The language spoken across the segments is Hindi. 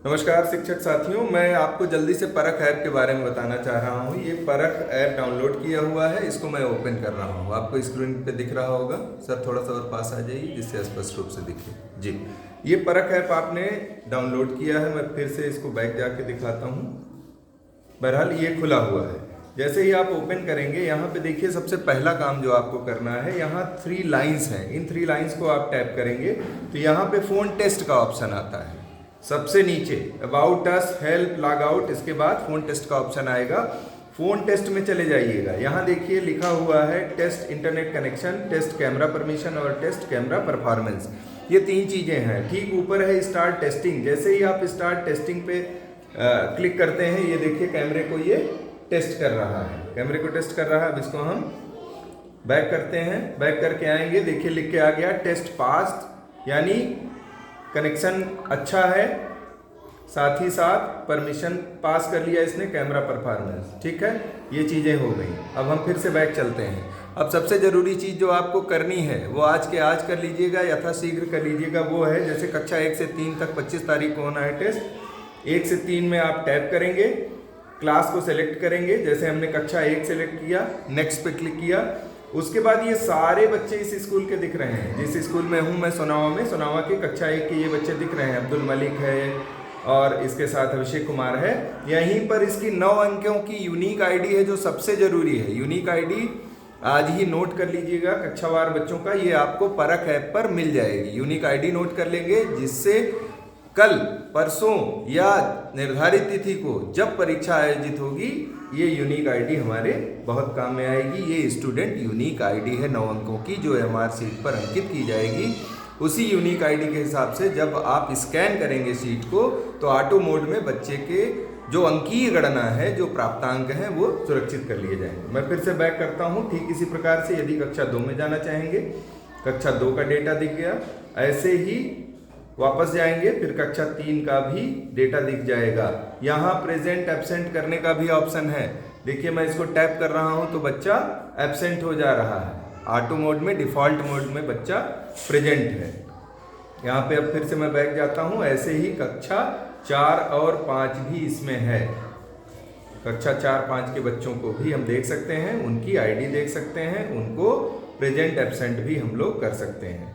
नमस्कार शिक्षक साथियों, मैं आपको जल्दी से परख ऐप के बारे में बताना चाह रहा हूँ। ये परख ऐप डाउनलोड किया हुआ है, इसको मैं ओपन कर रहा हूँ। आपको स्क्रीन पे दिख रहा होगा। सर थोड़ा सा और पास आ जाइए जिससे स्पष्ट रूप से दिखे। जी, ये परख ऐप आपने डाउनलोड किया है। मैं फिर से इसको बैक जाके दिखाता हूँ। बहरहाल ये खुला हुआ है। जैसे ही आप ओपन करेंगे, यहाँ पे देखिए सबसे पहला काम जो आपको करना है, यहाँ 3 लाइन्स हैं। इन 3 लाइन्स को आप टैप करेंगे तो यहाँ पे फ़ोन टेस्ट का ऑप्शन आता है। सबसे नीचे about us, help, log out, इसके बाद फ़ोन टेस्ट का ऑप्शन आएगा। फ़ोन टेस्ट में चले जाइएगा। यहाँ देखिए लिखा हुआ है test internet connection, test camera permission और टेस्ट कैमरा परफॉर्मेंस। ये 3 चीज़ें हैं। ठीक ऊपर है स्टार्ट टेस्टिंग। जैसे ही आप स्टार्ट टेस्टिंग पे क्लिक करते हैं, ये देखिए कैमरे को ये टेस्ट कर रहा है। कैमरे को टेस्ट कर रहा है। अब इसको हम बैक करते हैं। बैक करके आएंगे, देखिए लिख के आ गया टेस्ट पास्ड, यानी कनेक्शन अच्छा है, साथ ही साथ परमिशन पास कर लिया इसने, कैमरा परफॉर्मेंस ठीक है। ये चीज़ें हो गई। अब हम फिर से बैक चलते हैं। अब सबसे ज़रूरी चीज़ जो आपको करनी है वो आज के आज कर लीजिएगा, यथाशीघ्र कर लीजिएगा। वो है जैसे कक्षा 1 से 3 तक 25 तारीख को होना है टेस्ट। 1 से 3 में आप टैप करेंगे, क्लास को सेलेक्ट करेंगे। जैसे हमने कक्षा 1 सेलेक्ट किया, नेक्स्ट पे क्लिक किया। उसके बाद ये सारे बच्चे इस स्कूल के दिख रहे हैं। जिस स्कूल में हूँ मैं, सोनावा में, सोनावा के कक्षा 1 के ये बच्चे दिख रहे हैं। अब्दुल मलिक है और इसके साथ अभिषेक कुमार है। यहीं पर इसकी 9 अंकों की यूनिक आईडी है जो सबसे ज़रूरी है। यूनिक आईडी आज ही नोट कर लीजिएगा। कक्षावार बच्चों का ये आपको परख ऐप पर मिल जाएगी। यूनिक आईडी नोट कर लेंगे, जिससे कल, परसों या निर्धारित तिथि को जब परीक्षा आयोजित होगी, ये यूनिक आईडी हमारे बहुत काम में आएगी। ये स्टूडेंट यूनिक आईडी है 9 अंकों की, जो एमआर सीट पर अंकित की जाएगी। उसी यूनिक आईडी के हिसाब से जब आप स्कैन करेंगे सीट को, तो ऑटो मोड में बच्चे के जो अंकीय गणना है, जो प्राप्तांक हैं, वो सुरक्षित कर लिए जाएंगे। मैं फिर से बैक करता हूँ। ठीक इसी प्रकार से यदि कक्षा 2 में जाना चाहेंगे, कक्षा 2 का डेटा दिख गया। ऐसे ही वापस जाएंगे, फिर कक्षा 3 का भी डेटा दिख जाएगा। यहाँ प्रेजेंट एब्सेंट करने का भी ऑप्शन है। देखिए मैं इसको टैप कर रहा हूँ तो बच्चा एब्सेंट हो जा रहा है। ऑटो मोड में, डिफ़ॉल्ट मोड में बच्चा प्रेजेंट है। यहाँ पे अब फिर से मैं बैक जाता हूँ। ऐसे ही कक्षा 4 और 5 भी इसमें है। कक्षा 4-5 के बच्चों को भी हम देख सकते हैं, उनकी आईडी देख सकते हैं, उनको प्रेजेंट एब्सेंट भी हम लोग कर सकते हैं।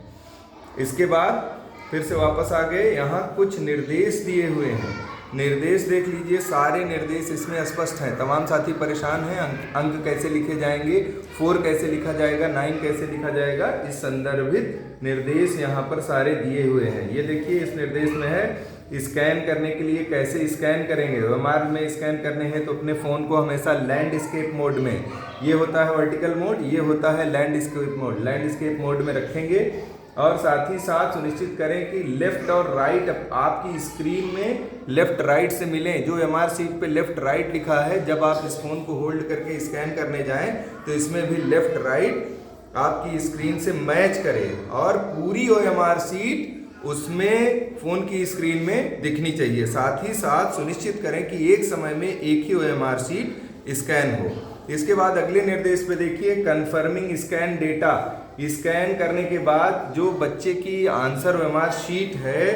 इसके बाद फिर से वापस आ गए। यहाँ कुछ निर्देश दिए हुए हैं। निर्देश देख लीजिए, सारे निर्देश इसमें स्पष्ट हैं। तमाम साथी परेशान हैं, अंक कैसे लिखे जाएंगे, 4 कैसे लिखा जाएगा, 9 कैसे लिखा जाएगा, इस संदर्भित निर्देश यहाँ पर सारे दिए हुए हैं। ये देखिए इस निर्देश में है स्कैन करने के लिए कैसे स्कैन करेंगे। एमआर में स्कैन करने हैं तो अपने फ़ोन को हमेशा लैंडस्केप मोड में, ये होता है वर्टिकल मोड, ये होता है लैंडस्केप मोड, लैंडस्केप मोड में रखेंगे। और साथ ही साथ सुनिश्चित करें कि लेफ्ट और राइट आपकी स्क्रीन में लेफ्ट राइट से मिलें। जो एमआर सीट पे लेफ्ट राइट लिखा है, जब आप इस फोन को होल्ड करके स्कैन करने जाएं तो इसमें भी लेफ्ट राइट आपकी स्क्रीन से मैच करे और पूरी ओएमआर सीट उसमें फ़ोन की स्क्रीन में दिखनी चाहिए। साथ ही साथ सुनिश्चित करें कि एक समय में एक ही ओएमआर सीट स्कैन हो। इसके बाद अगले निर्देश पे देखिए, कंफर्मिंग स्कैन डेटा। स्कैन करने के बाद जो बच्चे की आंसर ओएमआर शीट है,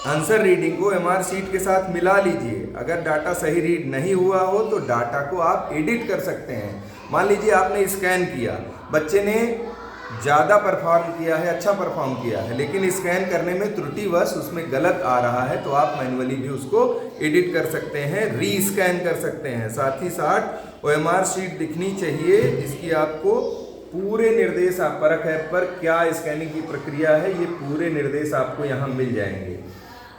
आंसर रीडिंग को एमआर सीट के साथ मिला लीजिए। अगर डाटा सही रीड नहीं हुआ हो तो डाटा को आप एडिट कर सकते हैं। मान लीजिए आपने स्कैन किया, बच्चे ने ज़्यादा परफॉर्म किया है, अच्छा परफॉर्म किया है, लेकिन स्कैन करने में त्रुटिवश उसमें गलत आ रहा है, तो आप मैनुअली भी उसको एडिट कर सकते हैं, री स्कैन कर सकते हैं। साथ ही साथ ओएमआर शीट दिखनी चाहिए। इसकी आपको पूरे निर्देश आप परख ऐप पर क्या स्कैनिंग की प्रक्रिया है, ये पूरे निर्देश आपको यहाँ मिल जाएंगे।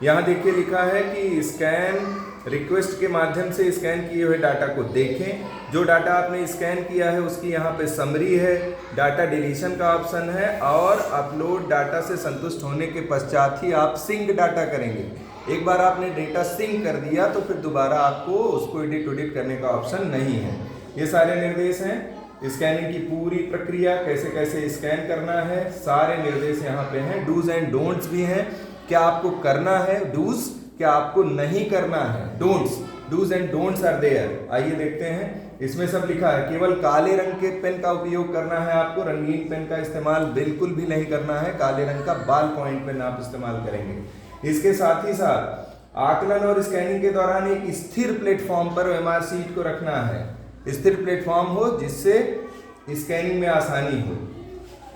यहाँ देखिए लिखा है कि स्कैन रिक्वेस्ट के माध्यम से स्कैन किए हुए डाटा को देखें। जो डाटा आपने स्कैन किया है उसकी यहाँ पे समरी है, डाटा डिलीशन का ऑप्शन है, और अपलोड डाटा से संतुष्ट होने के पश्चात ही आप सिंक डाटा करेंगे। एक बार आपने डेटा सिंक कर दिया तो फिर दोबारा आपको उसको एडिट करने का ऑप्शन नहीं है। ये सारे निर्देश हैं। स्कैनिंग की पूरी प्रक्रिया, कैसे कैसे स्कैन करना है, सारे निर्देश यहाँ पे हैं। डूज एंड डोंट्स भी हैं, क्या आपको करना है डूज, क्या आपको नहीं करना है don'ts. Dos and don'ts are there. आइए देखते हैं, इसमें सब लिखा है। केवल काले रंग के पेन का उपयोग करना है आपको, रंगीन पेन का इस्तेमाल बिल्कुल भी नहीं करना है। काले रंग का बॉल पॉइंट पेन आप इस्तेमाल करेंगे। इसके साथ ही साथ आकलन और स्कैनिंग के दौरान एक स्थिर प्लेटफॉर्म पर ओएमआर शीट को रखना है, स्थिर प्लेटफॉर्म हो जिससे स्कैनिंग में आसानी हो।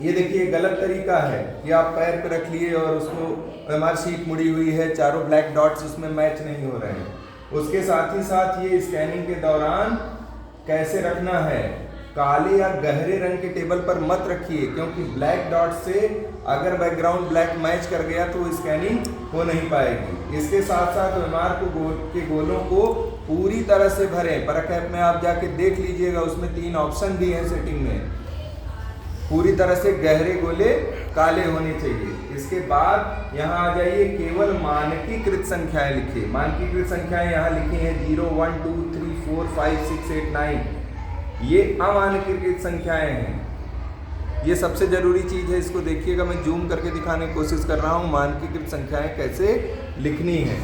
ये देखिए गलत तरीका है कि आप पैर पे रख लिए और उसको ओएमआर शीट मुड़ी हुई है, चारों ब्लैक डॉट्स उसमें मैच नहीं हो रहे हैं। उसके साथ ही साथ ये स्कैनिंग के दौरान कैसे रखना है, काले या गहरे रंग के टेबल पर मत रखिए, क्योंकि ब्लैक डॉट से अगर बैकग्राउंड ब्लैक मैच कर गया तो स्कैनिंग हो नहीं पाएगी। इसके साथ साथ ओएमआर के गोलों को पूरी तरह से भरें। परख ऐप में आप जाके देख लीजिएगा, उसमें 3 ऑप्शन भी हैं सेटिंग में। पूरी तरह से गहरे गोले काले होने चाहिए। इसके बाद यहाँ आ जाइए, केवल मानकीकृत संख्याएं लिखिए। मानकीकृत संख्याएं यहाँ लिखी हैं 0 1 2 3 4 5 6 8 9। ये अमानकीकृत संख्याएं हैं। ये सबसे जरूरी चीज है, इसको देखिएगा, मैं जूम करके दिखाने की कोशिश कर रहा हूँ मानकीकृत संख्याएं कैसे लिखनी है।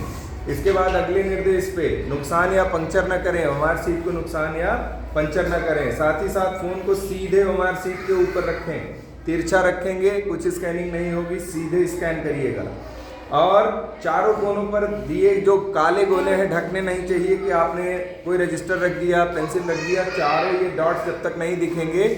इसके बाद अगले निर्देश पे, नुकसान या पंक्चर न करें, ओएमआर शीट को नुकसान या पंक्चर न करें। साथ ही साथ फोन को सीधे ओएमआर शीट के ऊपर रखें, तिरछा रखेंगे कुछ स्कैनिंग नहीं होगी, सीधे स्कैन करिएगा। और चारों कोनों पर दिए जो काले गोले हैं ढकने नहीं चाहिए कि आपने कोई रजिस्टर रख दिया, पेंसिल रख दिया, चारों ये डॉट्स जब तक नहीं दिखेंगे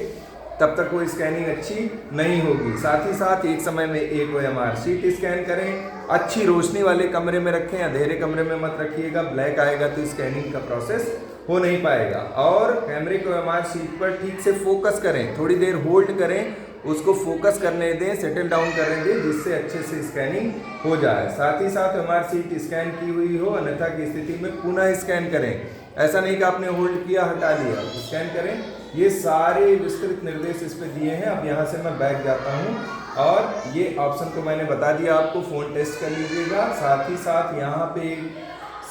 तब तक कोई स्कैनिंग अच्छी नहीं होगी। साथ ही साथ एक समय में एक ओएमआर शीट स्कैन करें। अच्छी रोशनी वाले कमरे में रखें, अंधेरे कमरे में मत रखिएगा, ब्लैक आएगा तो स्कैनिंग का प्रोसेस हो नहीं पाएगा। और कैमरे को ओएमआर शीट पर ठीक से फोकस करें, थोड़ी देर होल्ड करें, उसको फोकस करने दें, सेटल डाउन करने दें, जिससे अच्छे से स्कैनिंग हो जाए। साथ ही साथ ओएमआर शीट स्कैन की हुई हो, अन्यथा की स्थिति में पुनः स्कैन करें। ऐसा नहीं कि आपने होल्ड किया हटा लिया, स्कैन करें। ये सारे विस्तृत निर्देश इस पे दिए हैं। अब यहाँ से मैं बैक जाता हूँ और ये ऑप्शन को मैंने बता दिया आपको, फ़ोन टेस्ट कर लीजिएगा। साथ ही साथ यहाँ पे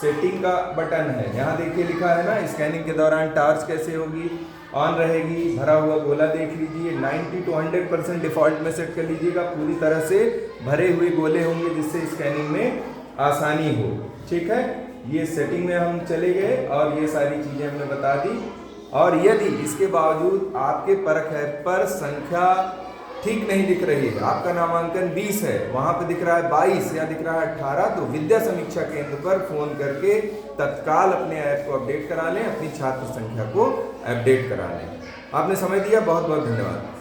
सेटिंग का बटन है, यहाँ देखिए लिखा है ना, स्कैनिंग के दौरान टॉर्च कैसे होगी, ऑन रहेगी। भरा हुआ गोला देख लीजिए, 90 to 100% डिफ़ॉल्ट में सेट कर लीजिएगा। पूरी तरह से भरे हुए गोले होंगे जिससे स्कैनिंग में आसानी हो। ठीक है, ये सेटिंग में हम चले गए और ये सारी चीज़ें हमने बता दी। और यदि इसके बावजूद आपके परख ऐप पर संख्या ठीक नहीं दिख रही है, आपका नामांकन 20 है, वहाँ पे दिख रहा है 22 या दिख रहा है 18, तो विद्या समीक्षा केंद्र पर फोन करके तत्काल अपने ऐप को अपडेट करा लें, अपनी छात्र संख्या को अपडेट करा लें। आपने समय दिया, बहुत बहुत धन्यवाद।